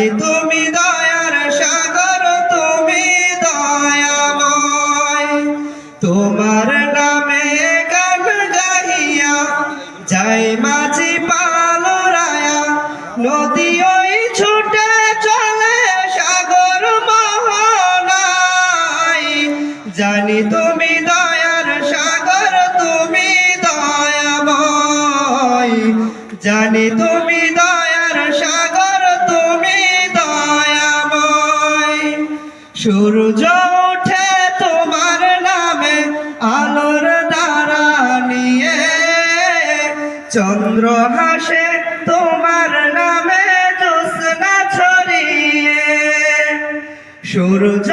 জানি তুমি দয়ার সাগর, তুমি দয়াময়। তোমার নামে গান গাহিয়া যাই মাঝি পালরায়া, নদী ওই ছুটে চলে সাগর মোহনায়। জানি তুমি দয়ার সাগর, তুমি দয়াময়। জানি তুমি দয়ার সাগর, তুমি দয়াময়। সূর্য ওঠে তোমার নামে আলোর দ্বারা নিয়ে, চন্দ্র হাসে তোমার নামে জ্যোৎস্না ছড়িয়ে। সূর্য